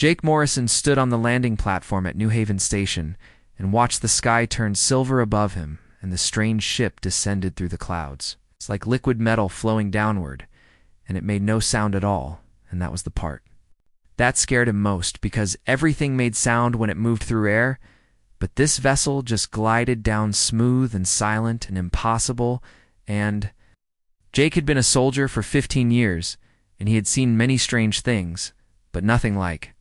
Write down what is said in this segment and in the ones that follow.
Jake Morrison stood on the landing platform at New Haven Station and watched the sky turn silver above him and the strange ship descended through the clouds. It's like liquid metal flowing downward, and it made no sound at all, and that was the part that scared him most, because everything made sound when it moved through air, but this vessel just glided down smooth and silent and impossible. And Jake had been a soldier for 15 years, and he had seen many strange things, but nothing like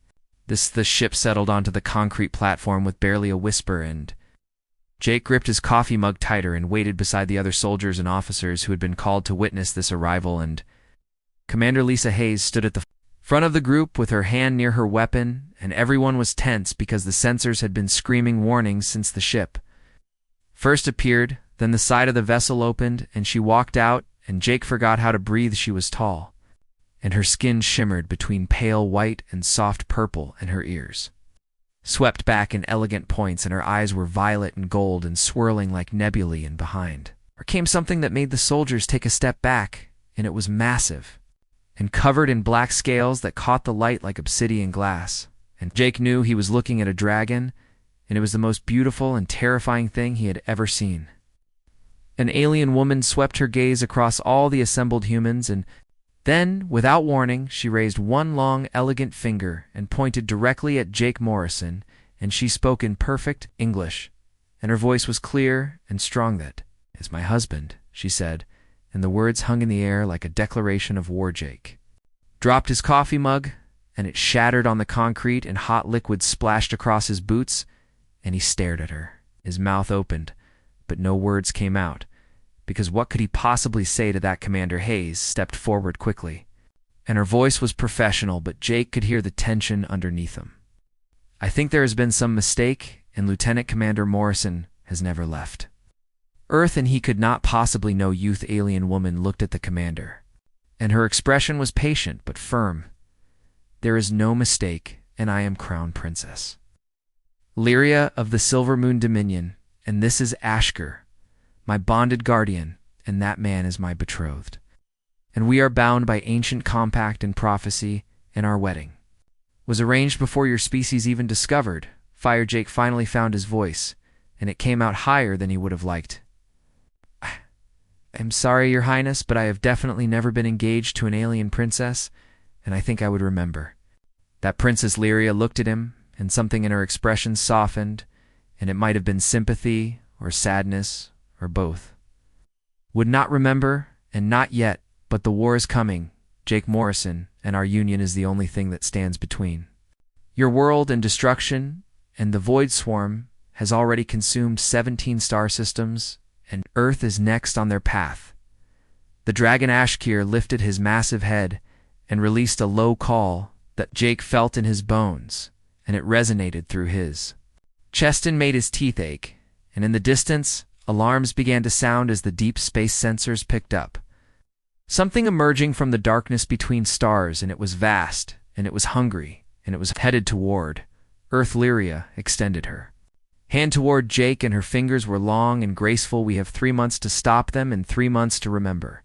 this. The ship settled onto the concrete platform with barely a whisper, and Jake gripped his coffee mug tighter and waited beside the other soldiers and officers who had been called to witness this arrival. And Commander Lisa Hayes stood at the front of the group with her hand near her weapon, and everyone was tense because the sensors had been screaming warnings since the ship first appeared. Then the side of the vessel opened, and she walked out, and Jake forgot how to breathe. She was tall, and her skin shimmered between pale white and soft purple, and her ears swept back in elegant points, and her eyes were violet and gold and swirling like nebulae. And behind her came something that made the soldiers take a step back, and it was massive and covered in black scales that caught the light like obsidian glass. And Jake knew he was looking at a dragon, and it was the most beautiful and terrifying thing he had ever seen. An alien woman swept her gaze across all the assembled humans, and then, without warning, she raised one long, elegant finger and pointed directly at Jake Morrison, and she spoke in perfect English, and her voice was clear and strong. "That is my husband," she said, and the words hung in the air like a declaration of war. Jake dropped his coffee mug, and it shattered on the concrete, and hot liquid splashed across his boots, and he stared at her. His mouth opened, but no words came out, because what could he possibly say to that? Commander Hayes stepped forward quickly, and her voice was professional, but Jake could hear the tension underneath him. "I think there has been some mistake, and Lieutenant Commander Morrison has never left Earth, and he could not possibly know." Youth alien woman looked at the commander, and her expression was patient but firm. "There is no mistake, and I am Crown Princess Lyria of the Silver Moon Dominion, and this is Ashker, my bonded guardian, and that man is my betrothed. And we are bound by ancient compact and prophecy, and our wedding was arranged before your species even discovered." Fire Jake finally found his voice, and it came out higher than he would have liked. "I'm sorry, Your Highness, but I have definitely never been engaged to an alien princess, and I think I would remember." That Princess Lyria looked at him, and something in her expression softened, and it might have been sympathy or sadness or both. "Would not remember, and not yet, but the war is coming, Jake Morrison, and our union is the only thing that stands between your world and destruction, and the Void Swarm has already consumed 17 star systems, and Earth is next on their path." The dragon Ashkir lifted his massive head and released a low call that Jake felt in his bones, and it resonated through his chest and made his teeth ache, and in the distance, alarms began to sound as the deep space sensors picked up something emerging from the darkness between stars, and it was vast, and it was hungry, and it was headed toward Earth. Lyria extended her hand toward Jake, and her fingers were long and graceful. "We have 3 months to stop them, and 3 months to remember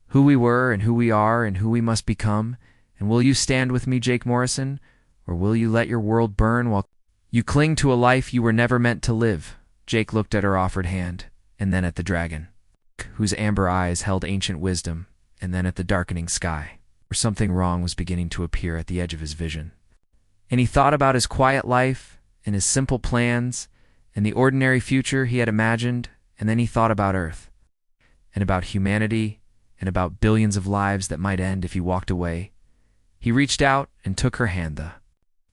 who we were and who we are and who we must become. And will you stand with me, Jake Morrison, or will you let your world burn while you cling to a life you were never meant to live?" Jake looked at her offered hand, and then at the dragon, whose amber eyes held ancient wisdom, and then at the darkening sky, where something wrong was beginning to appear at the edge of his vision. And he thought about his quiet life, and his simple plans, and the ordinary future he had imagined, and then he thought about Earth, and about humanity, and about billions of lives that might end if he walked away. He reached out and took her hand. The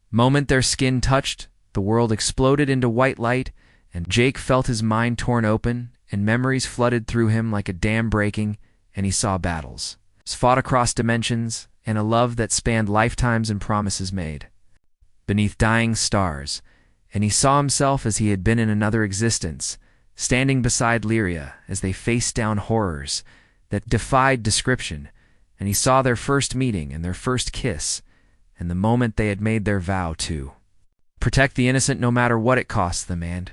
moment their skin touched, the world exploded into white light, and Jake felt his mind torn open, and memories flooded through him like a dam breaking, and he saw battles fought across dimensions, and a love that spanned lifetimes and promises made beneath dying stars. And he saw himself as he had been in another existence, standing beside Lyria as they faced down horrors that defied description. And he saw their first meeting and their first kiss, and the moment they had made their vow to protect the innocent no matter what it cost them. And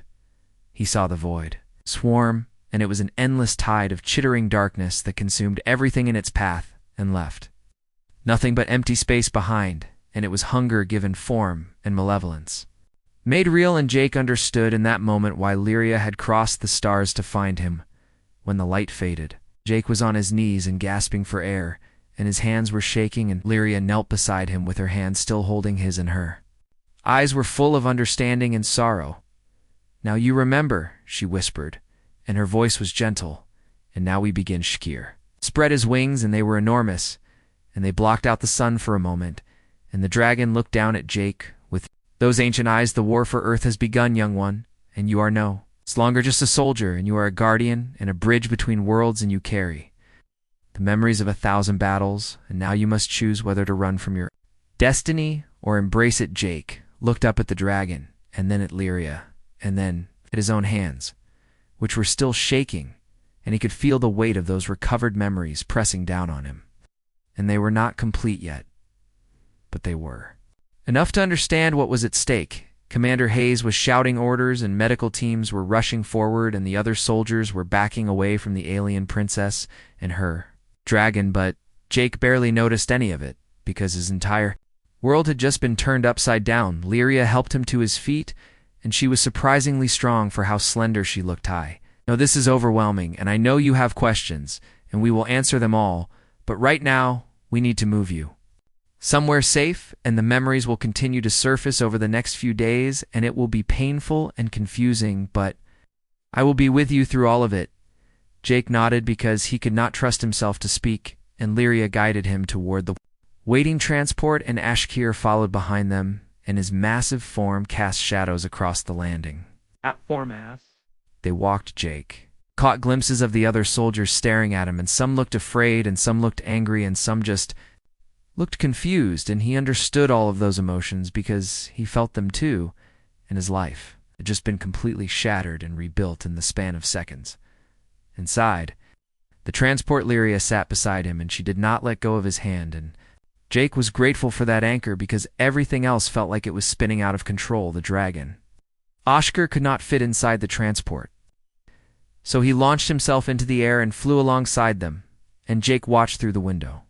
he saw the void swarm, and it was an endless tide of chittering darkness that consumed everything in its path and left nothing but empty space behind. and it was hunger given form and malevolence. Made real, and Jake understood in that moment why Lyria had crossed the stars to find him. When the light faded, Jake was on his knees and gasping for air, and his hands were shaking, and Lyria knelt beside him with her hand still holding his and her. Eyes were full of understanding and sorrow. "Now you remember," she whispered, and her voice was gentle, "and now we begin." Shakir spread his wings, and they were enormous, and they blocked out the sun for a moment, and the dragon looked down at Jake with those ancient eyes. "The war for Earth has begun, young one, and you are no longer just a soldier, and you are a guardian and a bridge between worlds, and you carry the memories of 1,000 battles, and now you must choose whether to run from your destiny or embrace it." Jake looked up at the dragon, and then at Lyria, and then at his own hands, which were still shaking, and he could feel the weight of those recovered memories pressing down on him. And they were not complete yet, but they were enough to understand what was at stake. Commander Hayes was shouting orders, and medical teams were rushing forward, and the other soldiers were backing away from the alien princess and her dragon, but Jake barely noticed any of it, because his entire world had just been turned upside down. Lyria helped him to his feet, and she was surprisingly strong for how slender she looked. "Hi. No, this is overwhelming, and I know you have questions, and we will answer them all, but right now, we need to move you somewhere safe, and the memories will continue to surface over the next few days, and it will be painful and confusing, but I will be with you through all of it." Jake nodded because he could not trust himself to speak, and Lyria guided him toward the waiting transport, and Ashkir followed behind them, and his massive form cast shadows across the landing. Platform ass. They walked. Jake caught glimpses of the other soldiers staring at him, and some looked afraid, and some looked angry, and some just looked confused, and he understood all of those emotions because he felt them too, and his life had just been completely shattered and rebuilt in the span of seconds. Inside the transport, Lyria sat beside him, and she did not let go of his hand, and Jake was grateful for that anchor because everything else felt like it was spinning out of control. The dragon Ashkir could not fit inside the transport, so he launched himself into the air and flew alongside them, and Jake watched through the window.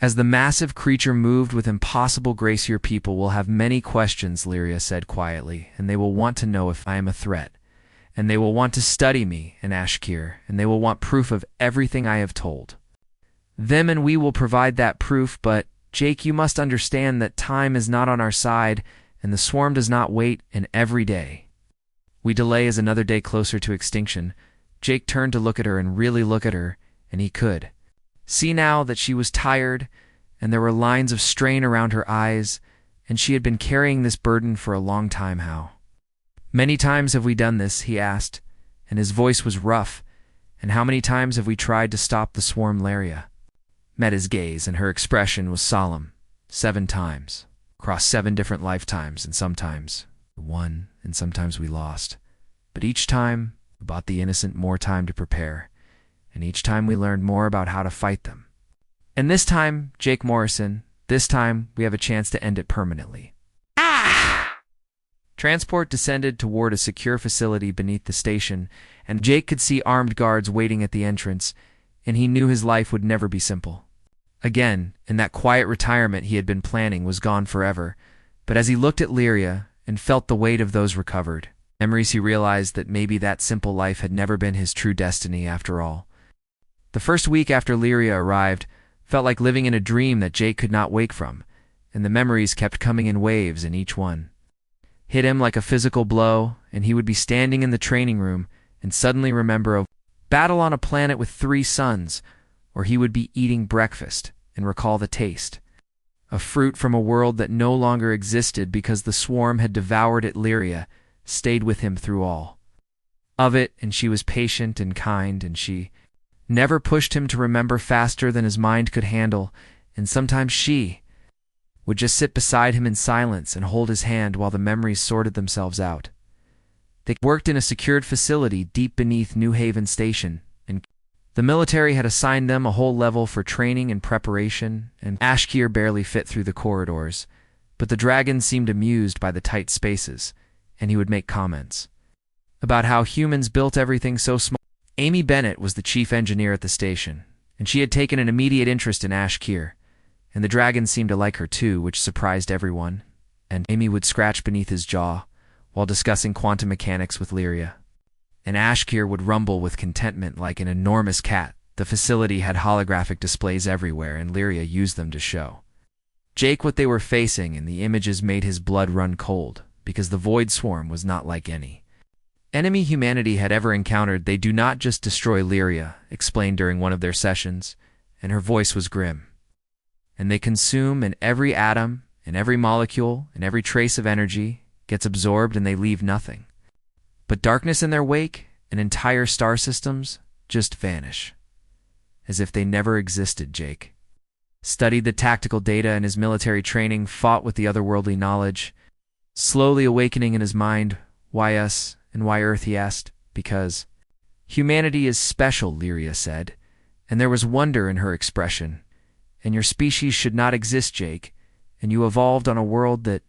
As the massive creature moved with impossible grace, "Your people will have many questions," Lyria said quietly, "and they will want to know if I am a threat, and they will want to study me and Ashkir, and they will want proof of everything I have told them, and we will provide that proof, but Jake, you must understand that time is not on our side, and the swarm does not wait, and every day we delay is another day closer to extinction." Jake turned to look at her and really look at her, and he could see now that she was tired, and there were lines of strain around her eyes, and she had been carrying this burden for a long time. "How many times have we done this?" he asked, and his voice was rough. "And how many times have we tried to stop the swarm?" Lyria met his gaze, and her expression was solemn. 7 times, across 7 different lifetimes, and sometimes we won, and sometimes we lost. But each time, we bought the innocent more time to prepare, and each time we learned more about how to fight them. And this time, Jake Morrison, this time we have a chance to end it permanently." Transport descended toward a secure facility beneath the station, and Jake could see armed guards waiting at the entrance, and he knew his life would never be simple again, and that quiet retirement he had been planning was gone forever. But as he looked at Lyria and felt the weight of those recovered memories, he realized that maybe that simple life had never been his true destiny after all. The first week after Lyria arrived felt like living in a dream that Jake could not wake from, and the memories kept coming in waves, and each one hit him like a physical blow, and he would be standing in the training room and suddenly remember a battle on a planet with 3 suns, or he would be eating breakfast and recall the taste of fruit from a world that no longer existed because the swarm had devoured it. Lyria stayed with him through all of it, and she was patient and kind, and she never pushed him to remember faster than his mind could handle, and sometimes she would just sit beside him in silence and hold his hand while the memories sorted themselves out. They worked in a secured facility deep beneath New Haven Station, and the military had assigned them a whole level for training and preparation, and Ashkir barely fit through the corridors, but the dragon seemed amused by the tight spaces, and he would make comments about how humans built everything so small. Amy Bennett was the chief engineer at the station, and she had taken an immediate interest in Ashkir, and the dragon seemed to like her too, which surprised everyone, and Amy would scratch beneath his jaw while discussing quantum mechanics with Lyria. And Ashkir would rumble with contentment like an enormous cat. The facility had holographic displays everywhere, and Lyria used them to show Jake what they were facing, and the images made his blood run cold, because the Void Swarm was not like any enemy humanity had ever encountered. They do not just destroy Lyria, explained during one of their sessions, and her voice was grim. And they consume, and every atom, and every molecule, and every trace of energy gets absorbed, and they leave nothing but darkness in their wake, and entire star systems just vanish, as if they never existed. Jake studied the tactical data in his military training, fought with the otherworldly knowledge, slowly awakening in his mind. Why us, and why Earth, he asked. Because humanity is special, Lyria said, and there was wonder in her expression. And your species should not exist, Jake, and you evolved on a world that,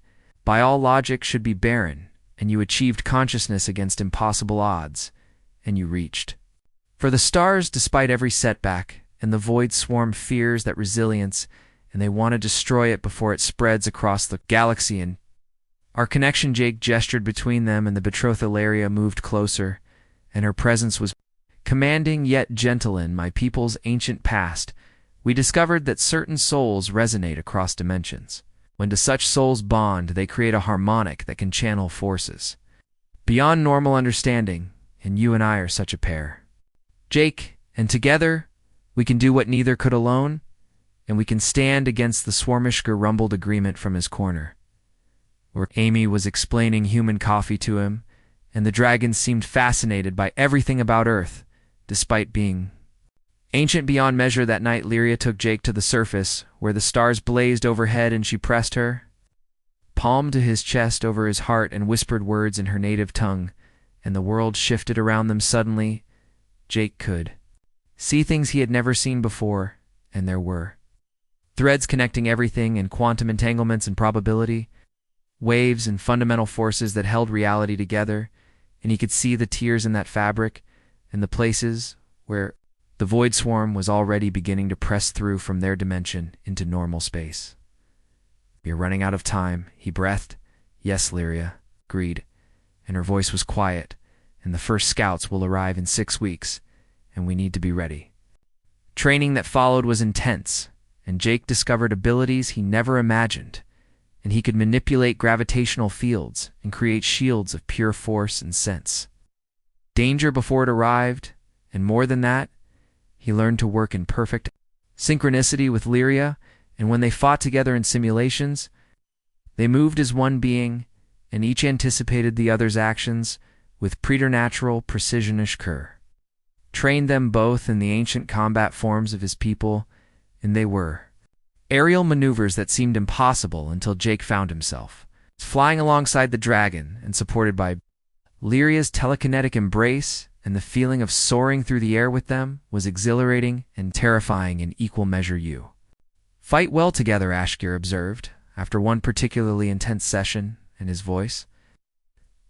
by all logic, should be barren, and you achieved consciousness against impossible odds, and you reached for the stars despite every setback, and the Void Swarm fears that resilience, and they want to destroy it before it spreads across the galaxy. And our connection, Jake gestured between them, and the betrothal Lyria moved closer, and her presence was commanding yet gentle. In my people's ancient past, we discovered that certain souls resonate across dimensions. When do such souls bond, they create a harmonic that can channel forces beyond normal understanding, and you and I are such a pair, Jake, and together we can do what neither could alone, and we can stand against the Swarmishker, rumbled agreement from his corner, where Amy was explaining human coffee to him, and the dragon seemed fascinated by everything about Earth, despite being ancient beyond measure. That night, Lyria took Jake to the surface, where the stars blazed overhead, and she pressed her palm to his chest over his heart and whispered words in her native tongue, and the world shifted around them. Suddenly, Jake could see things he had never seen before, and there were threads connecting everything, and quantum entanglements and probability, waves and fundamental forces that held reality together, and he could see the tears in that fabric, and the places where the Void Swarm was already beginning to press through from their dimension into normal space. "You're running out of time," he breathed. "Yes, Lyria agreed, and her voice was quiet, "and the first scouts will arrive in 6 weeks, and we need to be ready." Training that followed was intense, and Jake discovered abilities he never imagined, and he could manipulate gravitational fields and create shields of pure force and sense danger before it arrived, and more than that, he learned to work in perfect synchronicity with Lyria, and when they fought together in simulations, they moved as one being, and each anticipated the other's actions with preternatural precision. Ashkur trained them both in the ancient combat forms of his people, and they were aerial maneuvers that seemed impossible until Jake found himself flying alongside the dragon and supported by Lyria's telekinetic embrace, and the feeling of soaring through the air with them was exhilarating and terrifying in equal measure. "You fight well together," Ashkir observed, after one particularly intense session, and his voice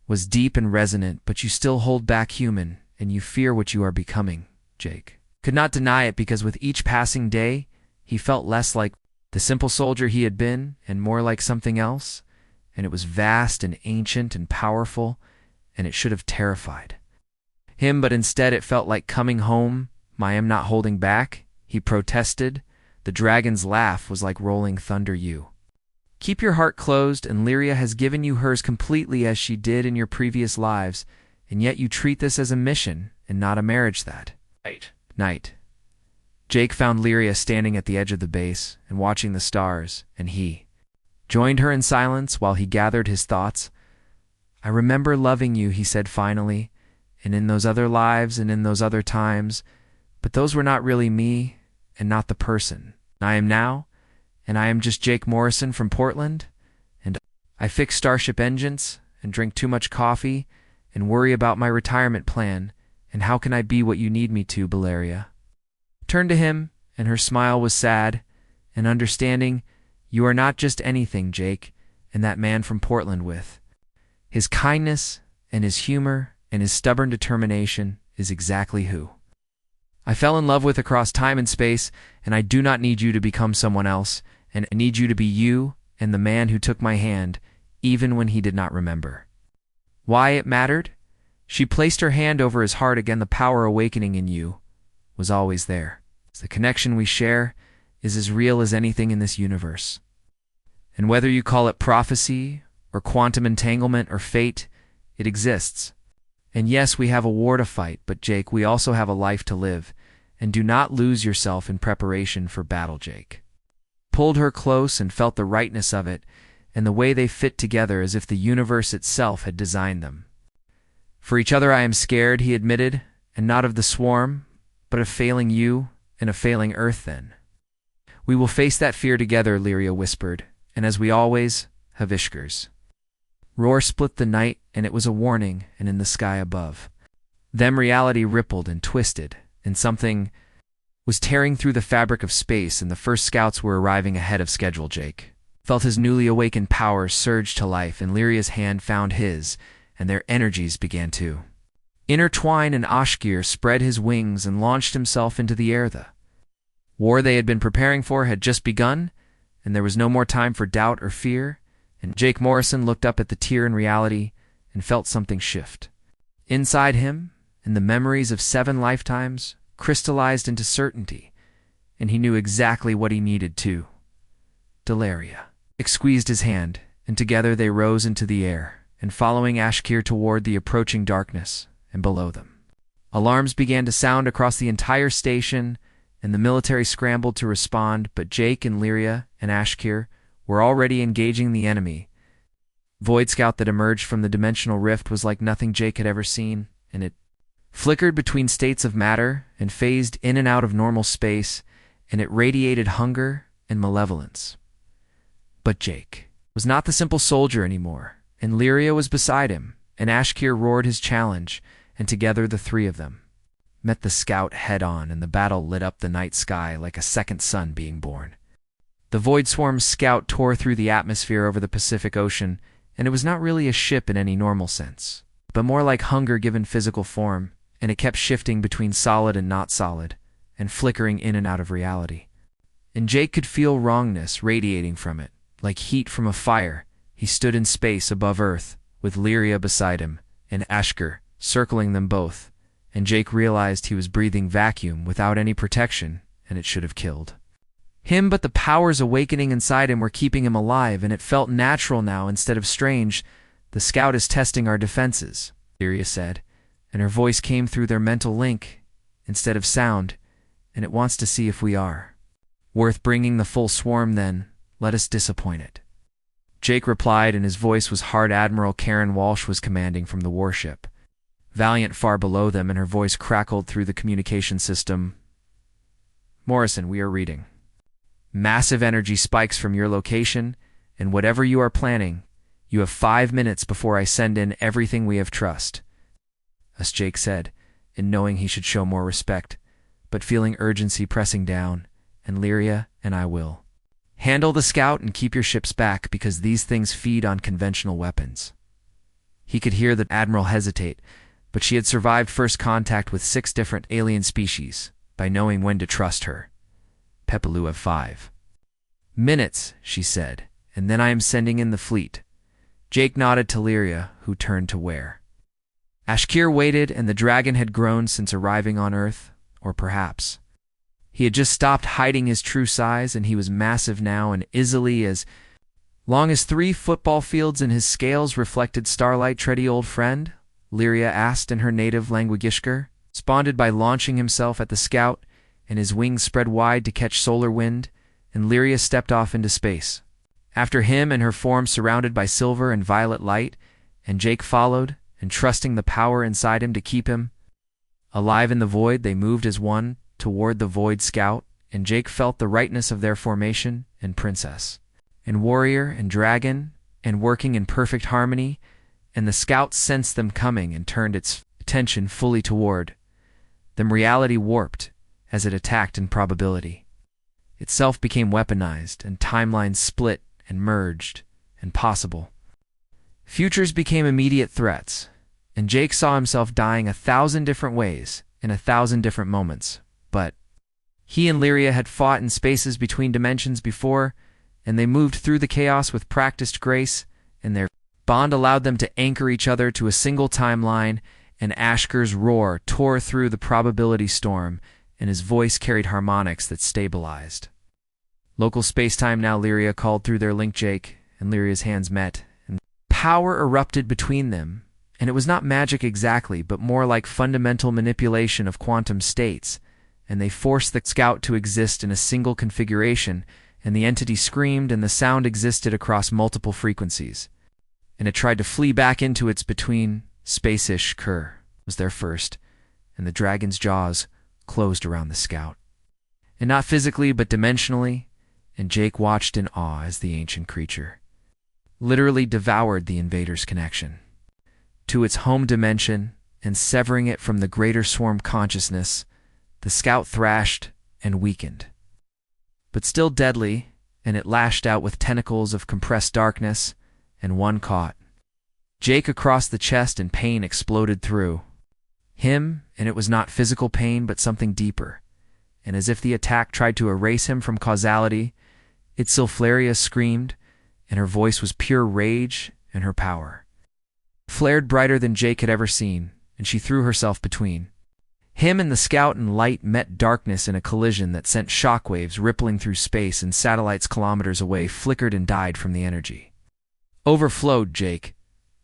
was deep and resonant. "But you still hold back human, and you fear what you are becoming." Jake could not deny it, because with each passing day, he felt less like the simple soldier he had been, and more like something else, and it was vast and ancient and powerful, and it should have terrified him, but instead it felt like coming home. "I am not holding back," he protested. "The dragon's laugh was like rolling thunder. You keep your heart closed, and Lyria has given you hers completely, as she did in your previous lives, and yet you treat this as a mission and not a marriage." That night, Jake found Lyria standing at the edge of the base and watching the stars, and he joined her in silence while he gathered his thoughts. "I remember loving you," he said finally, "and in those other lives and in those other times, but those were not really me and not the person I am now, and I am just Jake Morrison from Portland, and I fix starship engines and drink too much coffee and worry about my retirement plan, and how can I be what you need me to?" Valeria turned to him, and her smile was sad and understanding. "You are not just anything, Jake, and that man from Portland, with his kindness and his humor and his stubborn determination, is exactly who I fell in love with across time and space, and I do not need you to become someone else, and I need you to be you and the man who took my hand, even when he did not remember. Why it mattered? She placed her hand over his heart again. The power awakening in you was always there. The connection we share is as real as anything in this universe. And whether you call it prophecy or quantum entanglement or fate, it exists. And yes, we have a war to fight, but Jake, we also have a life to live. And do not lose yourself in preparation for battle, Jake. Pulled her close and felt the rightness of it, and the way they fit together as if the universe itself had designed them. For each other I am scared, he admitted, and not of the swarm, but of failing you and of failing Earth then. We will face that fear together, Lyria whispered, and as we always have Ishkars. Roar split the night, and it was a warning, and in the sky above. Then reality rippled and twisted, and something was tearing through the fabric of space, and the first scouts were arriving ahead of schedule. Jake felt his newly awakened powers surge to life, and Lyria's hand found his, and their energies began to intertwine, and Ashkir spread his wings and launched himself into the air. The war they had been preparing for had just begun, and there was no more time for doubt or fear, and Jake Morrison looked up at the tier in reality and felt something shift. Inside him, and the memories of 7 lifetimes crystallized into certainty, and he knew exactly what he needed to. Delaria squeezed his hand, and together they rose into the air, and following Ashkir toward the approaching darkness, and below them. Alarms began to sound across the entire station, and the military scrambled to respond, but Jake and Lyria and Ashkir were already engaging the enemy. Void Scout that emerged from the dimensional rift was like nothing Jake had ever seen, and it flickered between states of matter and phased in and out of normal space, and it radiated hunger and malevolence. But Jake was not the simple soldier anymore, and Lyria was beside him, and Ashkir roared his challenge, and together the 3 of them met the scout head-on, and the battle lit up the night sky like a second sun being born. The Void Swarm's scout tore through the atmosphere over the Pacific Ocean, and it was not really a ship in any normal sense, but more like hunger given physical form, and it kept shifting between solid and not solid, and flickering in and out of reality. And Jake could feel wrongness radiating from it, like heat from a fire. He stood in space above Earth, with Lyria beside him, and Ashkir circling them both, and Jake realized he was breathing vacuum without any protection, and it should have killed him, but the powers awakening inside him were keeping him alive, and it felt natural now instead of strange. The scout is testing our defenses, Lyria said, and her voice came through their mental link instead of sound, and it wants to see if we are worth bringing the full swarm. Then let us disappoint it. Jake replied, and his voice was hard. Admiral Karen Walsh was commanding from the warship, Valiant far below them, and her voice crackled through the communication system. Morrison, we are reading massive energy spikes from your location, and whatever you are planning, you have 5 minutes before I send in everything we have trust, as Jake said, in knowing he should show more respect, but feeling urgency pressing down, and Lyria and I will handle the scout and keep your ships back, because these things feed on conventional weapons. He could hear the Admiral hesitate, but she had survived first contact with 6 different alien species by knowing when to trust her. Pepelu of 5 minutes, she said, and then I am sending in the fleet. Jake nodded to Lyria, who turned to Ware. Ashkir waited, and the dragon had grown since arriving on Earth, or perhaps he had just stopped hiding his true size, and he was massive now and easily as long as 3 football fields, and his scales reflected starlight. Tready, old friend? Lyria asked in her native language. Ishkar responded by launching himself at the scout, and his wings spread wide to catch solar wind, and Lyria stepped off into space. After him, and her form surrounded by silver and violet light, and Jake followed, and trusting the power inside him to keep him alive in the void, they moved as one toward the Void Scout, and Jake felt the rightness of their formation, and princess, and warrior, and dragon, and working in perfect harmony, and the Scout sensed them coming and turned its attention fully toward them. Reality warped as it attacked, and probability itself became weaponized, and timelines split and merged, and possible futures became immediate threats, and Jake saw himself dying 1,000 different ways in 1,000 different moments. But he and Lyria had fought in spaces between dimensions before, and they moved through the chaos with practiced grace, and their bond allowed them to anchor each other to a single timeline, and Ashker's roar tore through the probability storm, and his voice carried harmonics that stabilized. Local spacetime now, Lyria called through their link. Jake and Lyria's hands met, and power erupted between them, and it was not magic exactly, but more like fundamental manipulation of quantum states, and they forced the scout to exist in a single configuration, and the entity screamed, and the sound existed across multiple frequencies. And it tried to flee back into its between. Space-ish cur was there first, and the dragon's jaws closed around the scout. And not physically, but dimensionally, and Jake watched in awe as the ancient creature literally devoured the invader's connection to its home dimension, and severing it from the greater swarm consciousness, the scout thrashed and weakened. But still deadly, and it lashed out with tentacles of compressed darkness, and one caught Jake across the chest, and pain exploded through him, and it was not physical pain but something deeper, and as if the attack tried to erase him from causality, Sylphlaria screamed, and her voice was pure rage, and her power flared brighter than Jake had ever seen, and she threw herself between him and the scout, and light met darkness in a collision that sent shockwaves rippling through space, and satellites kilometers away flickered and died from the energy. Overflowed. Jake,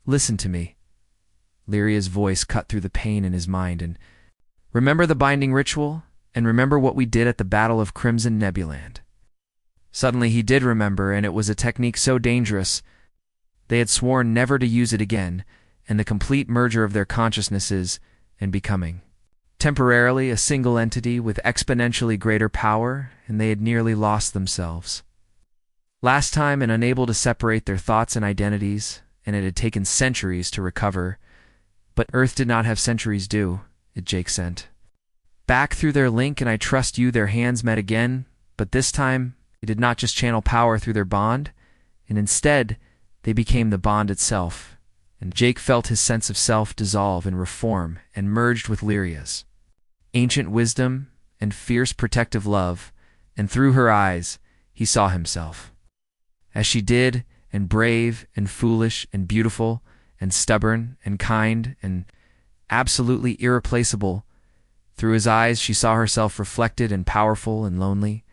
listen to me. Lyria's voice cut through the pain in his mind, and remember the binding ritual, and remember what we did at the Battle of Crimson Nebuland. Suddenly he did remember, and it was a technique so dangerous they had sworn never to use it again, and the complete merger of their consciousnesses and becoming temporarily a single entity with exponentially greater power, and they had nearly lost themselves last time, and unable to separate their thoughts and identities, and it had taken centuries to recover. But Earth did not have centuries due, Jake sent back through their link, and I trust you. Their hands met again, but this time it did not just channel power through their bond, and instead they became the bond itself, and Jake felt his sense of self dissolve and reform and merged with Lyria's ancient wisdom and fierce protective love, and through her eyes he saw himself as she did, and brave and foolish and beautiful and stubborn and kind and absolutely irreplaceable. Through his eyes she saw herself reflected and powerful and lonely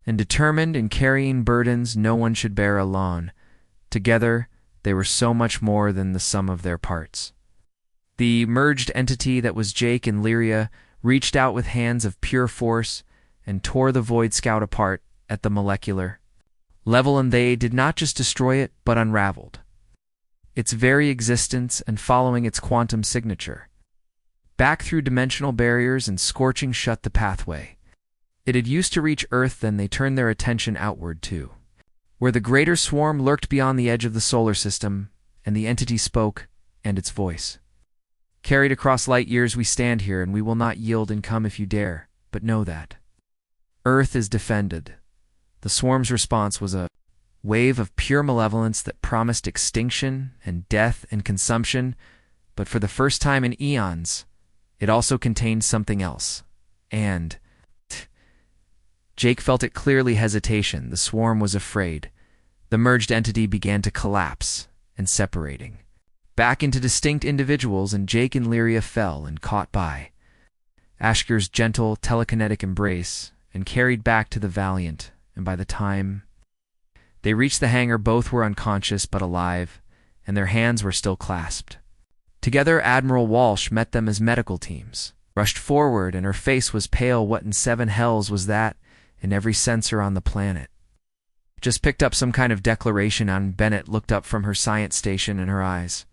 and determined and carrying burdens no one should bear alone. Together they were so much more than the sum of their parts. The merged entity that was Jake and Lyria reached out with hands of pure force and tore the Void Scout apart at the molecular level, and they did not just destroy it, but unraveled its very existence, and following its quantum signature back through dimensional barriers and scorching shut the pathway it had used to reach Earth. Then they turned their attention outward too, where the greater swarm lurked beyond the edge of the solar system, and the entity spoke, and its voice carried across light years. We stand here, and we will not yield, and come if you dare, but know that Earth is defended. The swarm's response was a wave of pure malevolence that promised extinction and death and consumption, but for the first time in eons, it also contained something else. And Jake felt it clearly. Hesitation. The swarm was afraid. The merged entity began to collapse and separating back into distinct individuals, and Jake and Lyria fell and caught by Ashker's gentle telekinetic embrace and carried back to the Valiant, and by the time they reached the hangar both were unconscious but alive, and their hands were still clasped. Together Admiral Walsh met them as medical teams rushed forward, and her face was pale. What in seven hells was that? And every sensor on the planet just picked up some kind of declaration on. Bennett looked up from her science station, and her eyes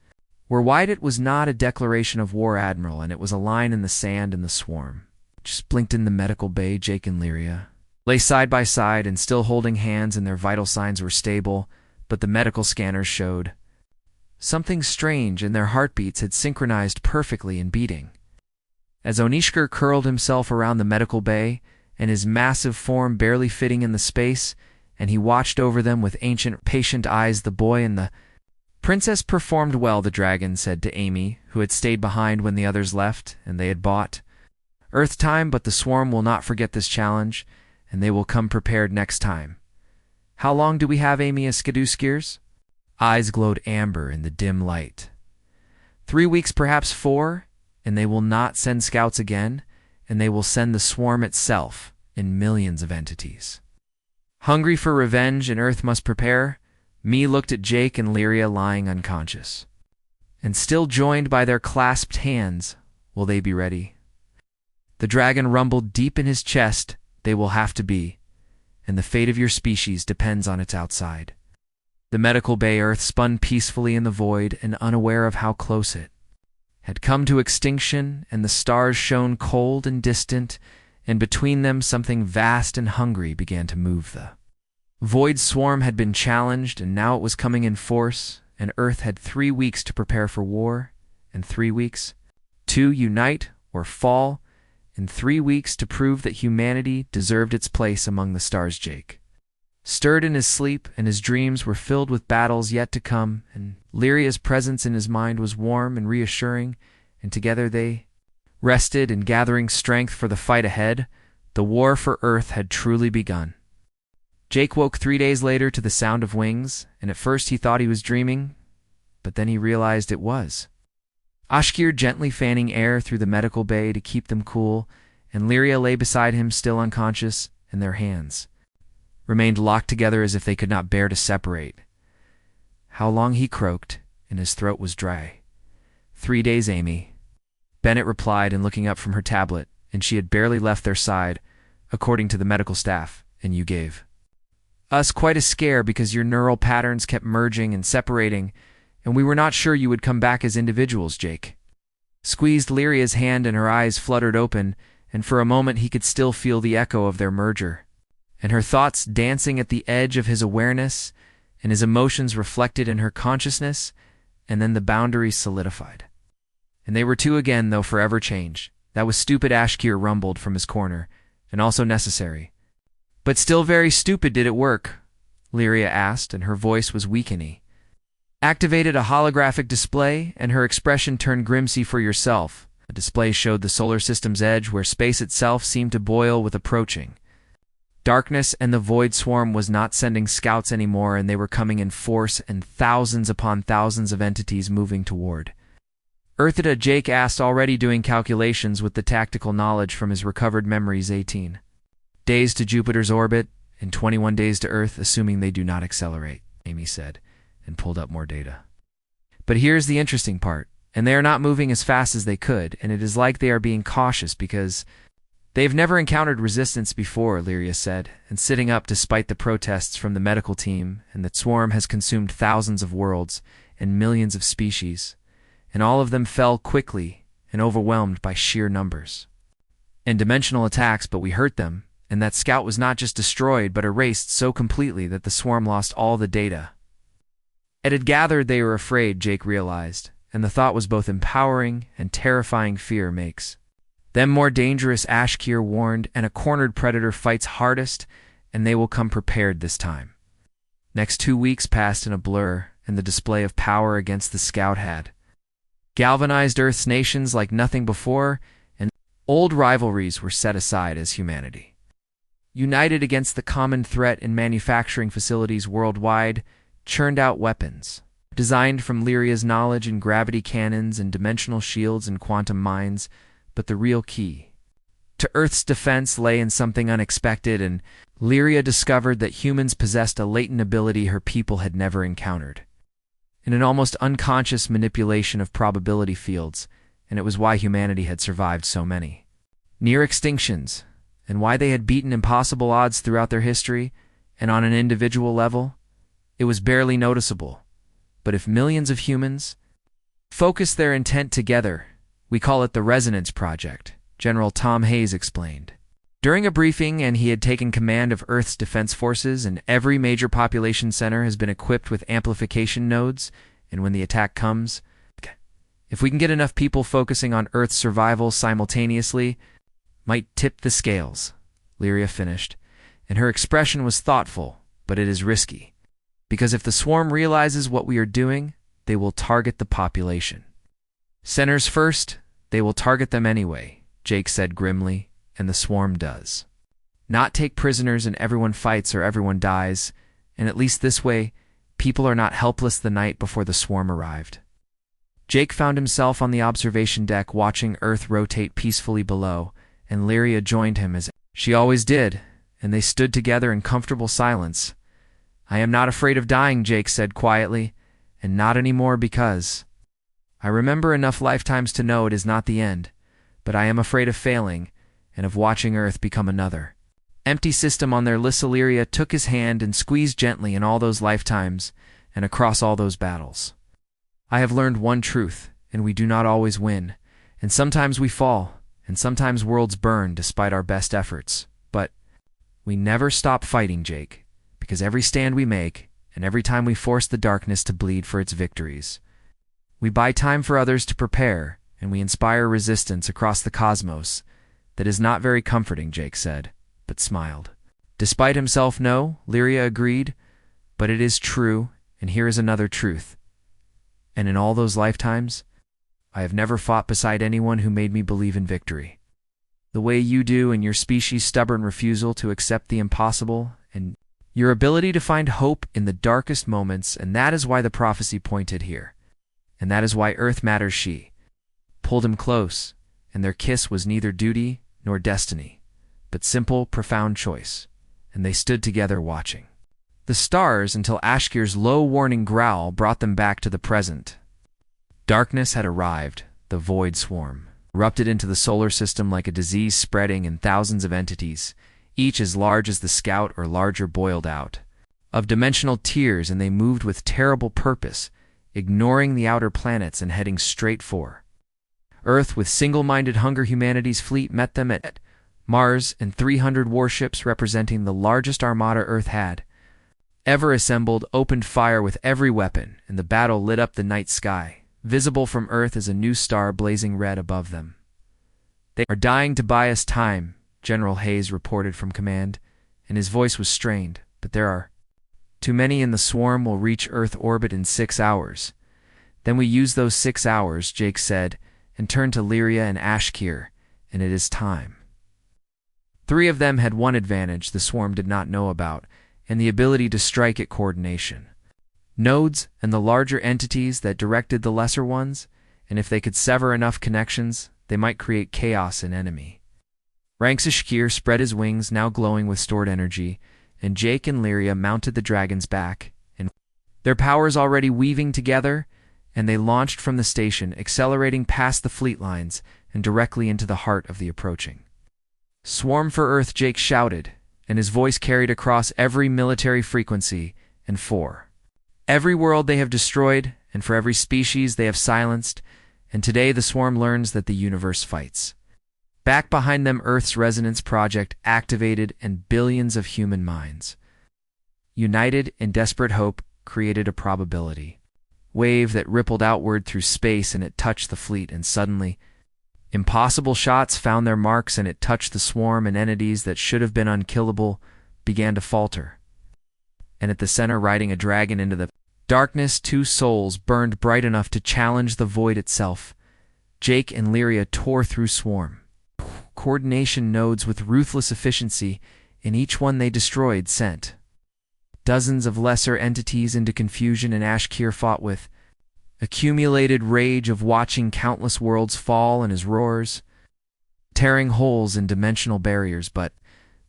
were wide. It was not a declaration of war, Admiral, and it was a line in the sand, and the swarm just blinked in the medical bay. Jake and Lyria lay side by side and still holding hands, and their vital signs were stable, but the medical scanners showed something strange, and their heartbeats had synchronized perfectly in beating. As Onishker curled himself around the medical bay, and his massive form barely fitting in the space, and he watched over them with ancient, patient eyes, the boy and the princess performed well, the dragon said to Amy, who had stayed behind when the others left, and they had bought Earth time, but the swarm will not forget this challenge, and they will come prepared next time. How long do we have, Amy Skiers? Eyes glowed amber in the dim light. 3 weeks, perhaps 4, and they will not send scouts again, and they will send the swarm itself in millions of entities. Hungry for revenge, and Earth must prepare. Me looked at Jake and Lyria lying unconscious. And still joined by their clasped hands, will they be ready? The dragon rumbled deep in his chest. They will have to be, and the fate of your species depends on its outside. The medical bay Earth spun peacefully in the void and unaware of how close it had come to extinction, and the stars shone cold and distant, and between them something vast and hungry began to move. The void swarm had been challenged, and now it was coming in force, and Earth had 3 weeks to prepare for war, and 3 weeks to unite or fall, and 3 weeks to prove that humanity deserved its place among the stars. Jake stirred in his sleep, and his dreams were filled with battles yet to come, and Lyria's presence in his mind was warm and reassuring, and together they rested and gathering strength for the fight ahead. The war for Earth had truly begun. Jake woke 3 days later to the sound of wings, and at first he thought he was dreaming, but then he realized it was. Ashkir gently fanning air through the medical bay to keep them cool, and Lyria lay beside him still unconscious, and their hands remained locked together as if they could not bear to separate. How long, he croaked, and his throat was dry. 3 days, Amy, Bennett replied, and looking up from her tablet, and she had barely left their side, according to the medical staff, and you gave us quite a scare because your neural patterns kept merging and separating, and we were not sure you would come back as individuals. Jake squeezed Lyria's hand, and her eyes fluttered open, and for a moment he could still feel the echo of their merger, and her thoughts dancing at the edge of his awareness, and his emotions reflected in her consciousness, and then the boundaries solidified. And they were two again, though forever changed. That was stupid, Ashkir rumbled from his corner, and also necessary. But still very stupid. Did it work? Lyria asked, and her voice was weakening. Activated a holographic display, and her expression turned grim. See for yourself. The display showed the solar system's edge, where space itself seemed to boil with approaching darkness, and the void swarm was not sending scouts anymore, and they were coming in force, and thousands upon thousands of entities moving toward Earthida. Jake asked, already doing calculations with the tactical knowledge from his recovered memories. 18 days to Jupiter's orbit, and 21 days to Earth, assuming they do not accelerate, Amy said, and pulled up more data. But here's the interesting part, and they are not moving as fast as they could, and it is like they are being cautious because they've never encountered resistance before, Lyria said, and sitting up despite the protests from the medical team, and the swarm has consumed thousands of worlds and millions of species, and all of them fell quickly and overwhelmed by sheer numbers and dimensional attacks, but we hurt them, and that scout was not just destroyed but erased so completely that the swarm lost all the data it had gathered. They were afraid, Jake realized, and the thought was both empowering and terrifying. Fear makes them more dangerous, Ashkir warned, and a cornered predator fights hardest, and they will come prepared this time. Next 2 weeks passed in a blur, and the display of power against the scout had galvanized Earth's nations like nothing before, and old rivalries were set aside as humanity united against the common threat in manufacturing facilities worldwide, churned out weapons designed from Lyria's knowledge in gravity cannons and dimensional shields and quantum mines. But the real key to Earth's defense lay in something unexpected, and Lyria discovered that humans possessed a latent ability her people had never encountered, in an almost unconscious manipulation of probability fields, and it was why humanity had survived so many near extinctions, and why they had beaten impossible odds throughout their history. And on an individual level, it was barely noticeable. But if millions of humans focus their intent together, we call it the Resonance Project, General Tom Hayes explained during a briefing, and he had taken command of Earth's defense forces, and every major population center has been equipped with amplification nodes, and when the attack comes, if we can get enough people focusing on Earth's survival simultaneously, might tip the scales, Lyria finished, and her expression was thoughtful, but it is risky, because if the swarm realizes what we are doing, they will target the population centers first. They will target them anyway, Jake said grimly, and the swarm does not take prisoners, and everyone fights or everyone dies, and at least this way, people are not helpless the night before the swarm arrived. Jake found himself on the observation deck watching Earth rotate peacefully below, and Lyria joined him as she always did, and they stood together in comfortable silence. "I am not afraid of dying," Jake said quietly, "and not anymore because I remember enough lifetimes to know it is not the end, but I am afraid of failing and of watching Earth become another empty system on their Lysileria." Took his hand and squeezed gently in all those lifetimes and across all those battles. "I have learned one truth, and we do not always win, and sometimes we fall, and sometimes worlds burn despite our best efforts, but we never stop fighting, Jake, because every stand we make, and every time we force the darkness to bleed for its victories, we buy time for others to prepare, and we inspire resistance across the cosmos. That is not very comforting," Jake said, but smiled. Despite himself, no, Lyria agreed, "but it is true, and here is another truth. And in all those lifetimes, I have never fought beside anyone who made me believe in victory the way you do, and your species' stubborn refusal to accept the impossible, and your ability to find hope in the darkest moments, and that is why the prophecy pointed here. And that is why Earth matters." She pulled him close, and their kiss was neither duty nor destiny, but simple, profound choice, and they stood together watching the stars until Ashkir's low warning growl brought them back to the present. Darkness had arrived. The void swarm erupted into the solar system like a disease spreading in thousands of entities, each as large as the Scout or larger, boiled out of dimensional tears, and they moved with terrible purpose, ignoring the outer planets and heading straight for Earth with single-minded hunger. Humanity's fleet met them at Mars, and 300 warships representing the largest armada Earth had ever assembled opened fire with every weapon, and the battle lit up the night sky, visible from Earth as a new star blazing red above them. "They are dying to buy us time," General Hayes reported from command, and his voice was strained, "but there are too many, and the swarm will reach Earth orbit in 6 hours. Then we use those 6 hours," Jake said, and turned to Lyria and Ashkir, "and it is time." 3 of them had one advantage the swarm did not know about, and the ability to strike at coordination. Nodes and the larger entities that directed the lesser ones, and if they could sever enough connections, they might create chaos in enemy ranks. Ashkir spread his wings, now glowing with stored energy, and Jake and Lyria mounted the dragon's back, and their powers already weaving together, and they launched from the station, accelerating past the fleet lines and directly into the heart of the approaching swarm for Earth. Jake shouted, and his voice carried across every military frequency, and for every world they have destroyed, and for every species they have silenced, and today the swarm learns that the universe fights back behind them. Earth's resonance project activated, and billions of human minds, united in desperate hope, created a probability wave that rippled outward through space, and it touched the fleet, and suddenly impossible shots found their marks, and it touched the swarm, and entities that should have been unkillable began to falter. And at the center, riding a dragon into the darkness, 2 souls burned bright enough to challenge the void itself. Jake and Lyria tore through swarm coordination nodes with ruthless efficiency, and each one they destroyed sent dozens of lesser entities into confusion, and Ashkir fought with accumulated rage of watching countless worlds fall in his roars, tearing holes in dimensional barriers. But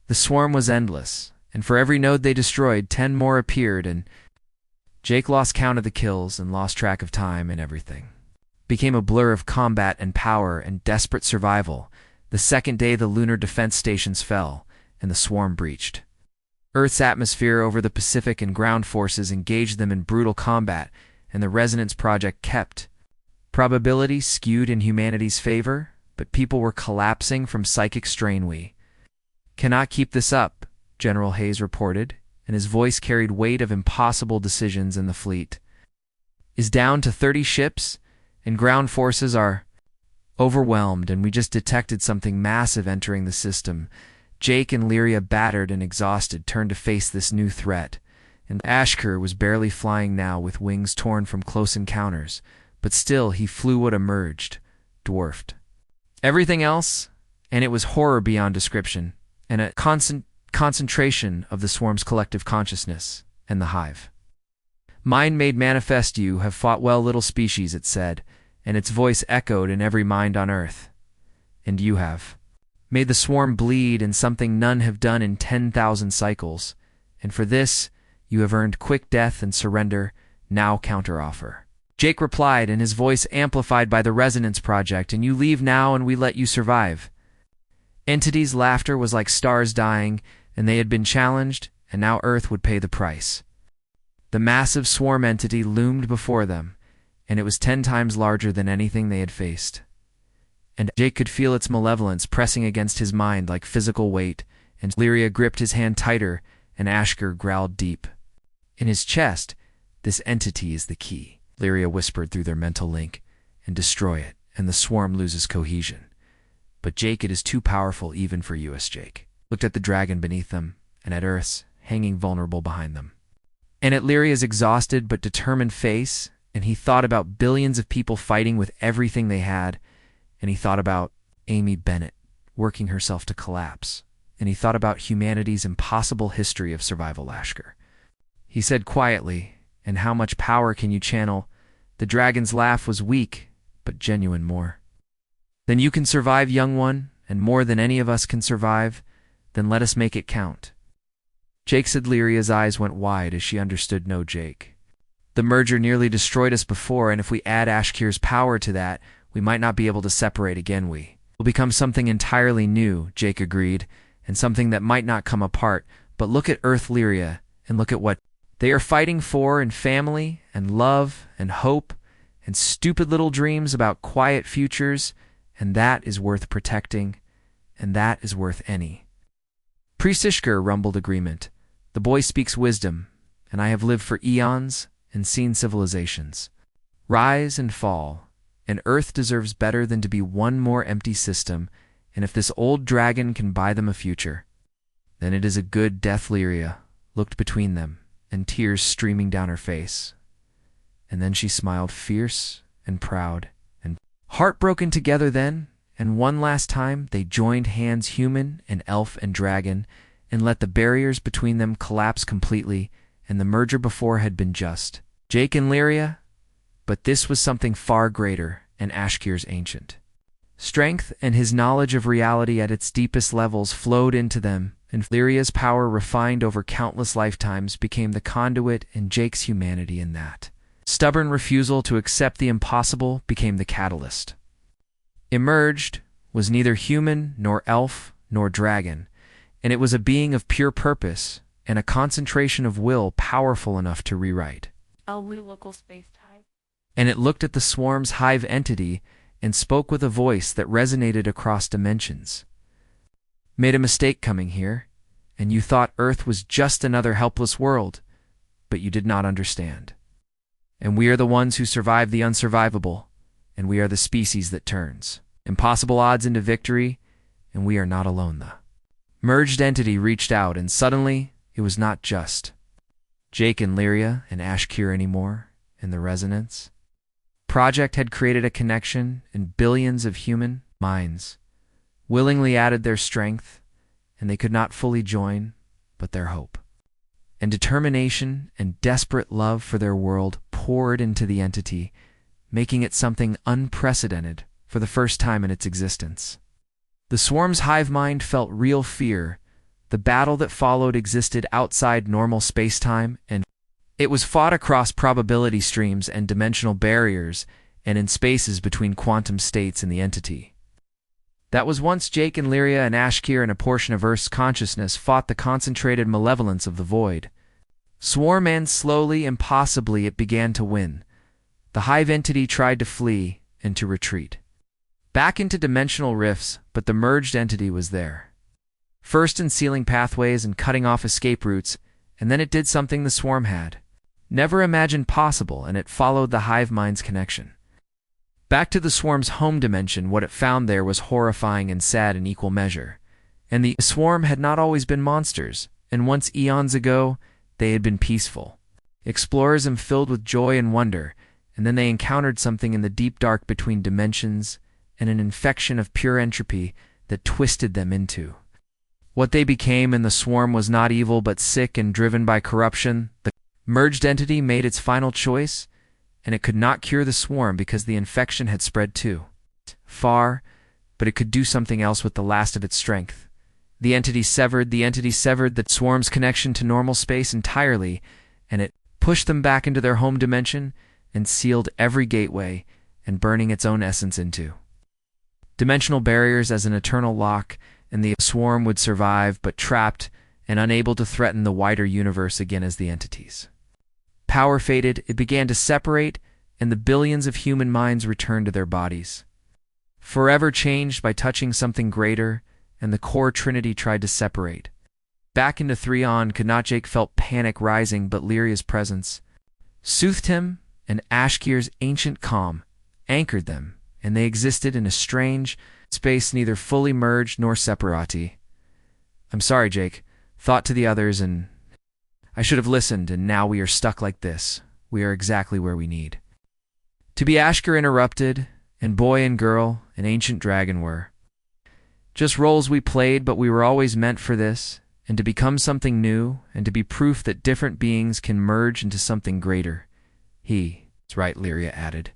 the swarm was endless, and for every node they destroyed, 10 more appeared, and Jake lost count of the kills and lost track of time, and everything became a blur of combat and power and desperate survival. The second day the lunar defense stations fell, and the swarm breached Earth's atmosphere over the Pacific, and ground forces engaged them in brutal combat, and the Resonance Project kept probability skewed in humanity's favor, but people were collapsing from psychic strain. "We cannot keep this up," General Hayes reported, and his voice carried weight of impossible decisions. "In the fleet is down to 30 ships, and ground forces are overwhelmed, and we just detected something massive entering the system." Jake and Lyria, battered and exhausted, turned to face this new threat, and Ashkir was barely flying now, with wings torn from close encounters, but still he flew what emerged, dwarfed everything else, and it was horror beyond description, and a constant concentration of the swarm's collective consciousness. and the hive. Mind made manifest, you have fought well, little species, it said, and its voice echoed in every mind on earth. And you have made the swarm bleed in something none have done in 10,000 cycles, and for this you have earned quick death and surrender, now counteroffer. Jake replied, and his voice amplified by the Resonance Project, and you leave now and we let you survive. Entity's laughter was like stars dying, and they had been challenged, and now Earth would pay the price. The massive swarm entity loomed before them, and it was 10 times larger than anything they had faced. And Jake could feel its malevolence pressing against his mind like physical weight, and Lyria gripped his hand tighter, and Ashker growled deep. In his chest, this entity is the key, Lyria whispered through their mental link, and destroy it, and the swarm loses cohesion. But Jake, it is too powerful even for you, as Jake looked at the dragon beneath them, and at Earth's, hanging vulnerable behind them. And at Lyria's exhausted but determined face, and he thought about billions of people fighting with everything they had, and he thought about Amy Bennett working herself to collapse, and he thought about humanity's impossible history of survival, Ashker. He said quietly, and how much power can you channel? The dragon's laugh was weak, but genuine more. Then you can survive, young one, and more than any of us can survive, then let us make it count. Jake said. Lyria's eyes went wide as she understood. No, Jake. The merger nearly destroyed us before, and if we add Ashkir's power to that, we might not be able to separate again. We will become something entirely new, Jake agreed, and something that might not come apart. But look at Earth, Lyria, and look at what they are fighting for, and family, and love, and hope, and stupid little dreams about quiet futures, and that is worth protecting, and that is worth any. Priest Ishker rumbled agreement. The boy speaks wisdom, and I have lived for eons and seen civilizations rise and fall, and Earth deserves better than to be one more empty system, and if this old dragon can buy them a future, then it is a good death. Lyria looked between them, and tears streaming down her face. And then she smiled, fierce and proud, and heartbroken together then, and one last time they joined hands, human and elf and dragon, and let the barriers between them collapse completely, and the merger before had been just Jake and Lyria, but this was something far greater, and Ashkir's ancient strength and his knowledge of reality at its deepest levels flowed into them, and Lyria's power, refined over countless lifetimes, became the conduit, and Jake's humanity in that stubborn refusal to accept the impossible became the catalyst. Emerged was neither human nor elf nor dragon, and it was a being of pure purpose and a concentration of will powerful enough to rewrite. Local space time. And it looked at the swarm's hive entity and spoke with a voice that resonated across dimensions. Made a mistake coming here, and you thought Earth was just another helpless world, but you did not understand. And we are the ones who survive the unsurvivable, and we are the species that turns impossible odds into victory, and we are not alone. The merged entity reached out, and suddenly it was not just Jake and Lyria and Ashkir anymore in the Resonance Project had created a connection, and billions of human minds willingly added their strength, and they could not fully join, but their hope and determination and desperate love for their world poured into the entity, making it something unprecedented for the first time in its existence. The swarm's hive mind felt real fear. The battle that followed existed outside normal space-time, and it was fought across probability streams and dimensional barriers, and in spaces between quantum states and the entity. That was once Jake and Lyria and Ashkir and a portion of Earth's consciousness fought the concentrated malevolence of the void. Swarm, and slowly, impossibly, it began to win. The hive entity tried to flee and to retreat back into dimensional rifts, but the merged entity was there. First in sealing pathways and cutting off escape routes, and then it did something the swarm had never imagined possible, and it followed the hive mind's connection back to the swarm's home dimension. What it found there was horrifying and sad in equal measure. And the swarm had not always been monsters, and once eons ago, they had been peaceful explorers and filled with joy and wonder, and then they encountered something in the deep dark between dimensions, and an infection of pure entropy that twisted them into what they became. And the swarm was not evil but sick and driven by corruption. The Merged entity made its final choice, and it could not cure the swarm because the infection had spread too far, but it could do something else with the last of its strength. The entity severed the swarm's connection to normal space entirely, and it pushed them back into their home dimension and sealed every gateway and burning its own essence into dimensional barriers as an eternal lock, and the swarm would survive, but trapped and unable to threaten the wider universe again as the entities. Power faded, it began to separate, and the billions of human minds returned to their bodies. Forever changed by touching something greater, and the core trinity tried to separate. Back into Threon, Jake felt panic rising, but Lyria's presence soothed him, and Ashkir's ancient calm anchored them, and they existed in a strange space neither fully merged nor separati. "I'm sorry, Jake," thought to the others, and "I should have listened, and now we are stuck like this. We are exactly where we need to be." Ashkir interrupted, and boy and girl, an ancient dragon were just roles we played, but we were always meant for this, and to become something new, and to be proof that different beings can merge into something greater. He's right, Lyria added,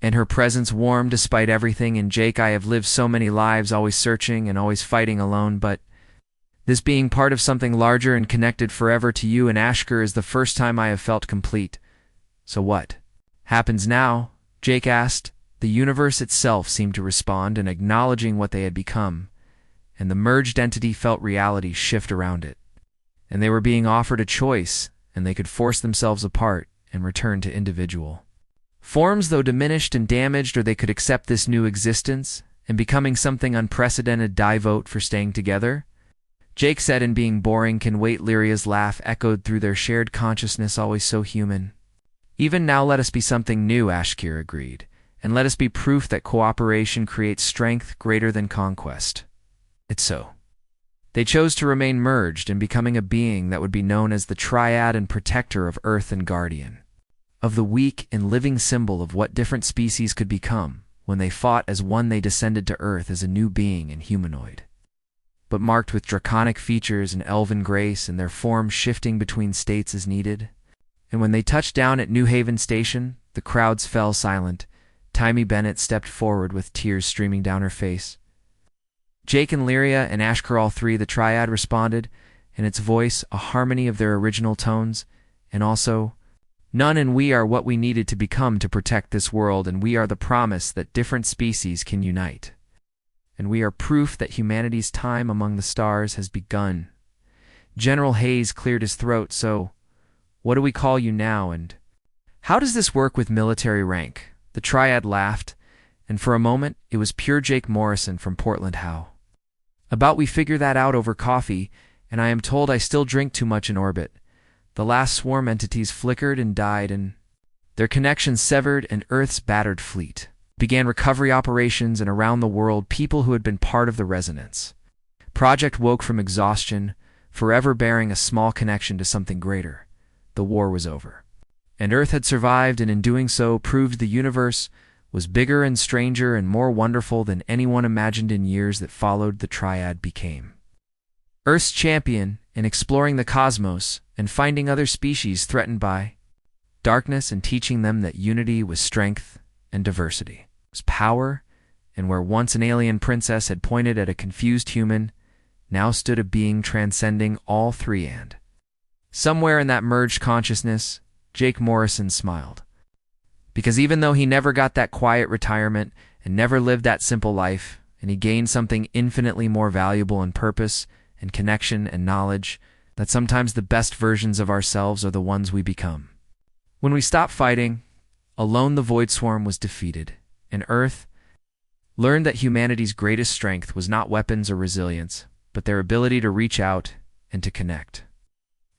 and her presence warmed despite everything. And Jake, I have lived so many lives, always searching and always fighting alone, but this being part of something larger and connected forever to you and Ashkir is the first time I have felt complete. So what happens now? Jake asked. The universe itself seemed to respond in acknowledging what they had become, and the merged entity felt reality shift around it. And they were being offered a choice, and they could force themselves apart and return to individual forms, though diminished and damaged, or they could accept this new existence and becoming something unprecedented. Die vote for staying together? Jake said, and being boring can wait. Lyria's laugh echoed through their shared consciousness, always so human. Even now, let us be something new, Ashkir agreed, and let us be proof that cooperation creates strength greater than conquest. It's so. They chose to remain merged in becoming a being that would be known as the triad and protector of Earth and guardian of the weak and living symbol of what different species could become. When they fought as one, they descended to Earth as a new being and humanoid, but marked with draconic features and elven grace, and their form shifting between states as needed. And when they touched down at New Haven Station, the crowds fell silent. Timmy Bennett stepped forward with tears streaming down her face. Jake and Lyria and Ashkir, all three, the triad, responded, in its voice a harmony of their original tones, and also, "None and we are what we needed to become to protect this world, and we are the promise that different species can unite. And we are proof that humanity's time among the stars has begun." General Hayes cleared his throat. "So, what do we call you now, and how does this work with military rank?" The triad laughed, and for a moment it was pure Jake Morrison from Portland. "How about we figure that out over coffee? And I am told I still drink too much in orbit." The last swarm entities flickered and died, and their connections severed, and Earth's battered fleet began recovery operations, and around the world people who had been part of the Resonance Project woke from exhaustion, forever bearing a small connection to something greater. The war was over, and Earth had survived, and in doing so proved the universe was bigger and stranger and more wonderful than anyone imagined. In years that followed, the triad became Earth's champion in exploring the cosmos and finding other species threatened by darkness, and teaching them that unity was strength and diversity was power, and where once an alien princess had pointed at a confused human, now stood a being transcending all three. And somewhere in that merged consciousness, Jake Morrison smiled. Because even though he never got that quiet retirement and never lived that simple life, and he gained something infinitely more valuable in purpose and connection and knowledge, that sometimes the best versions of ourselves are the ones we become. When we stop fighting, alone the Void Swarm was defeated, and Earth learned that humanity's greatest strength was not weapons or resilience, but their ability to reach out and to connect,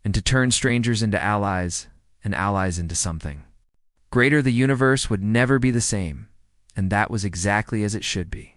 and to turn strangers into allies, and allies into something greater. The universe would never be the same, and that was exactly as it should be.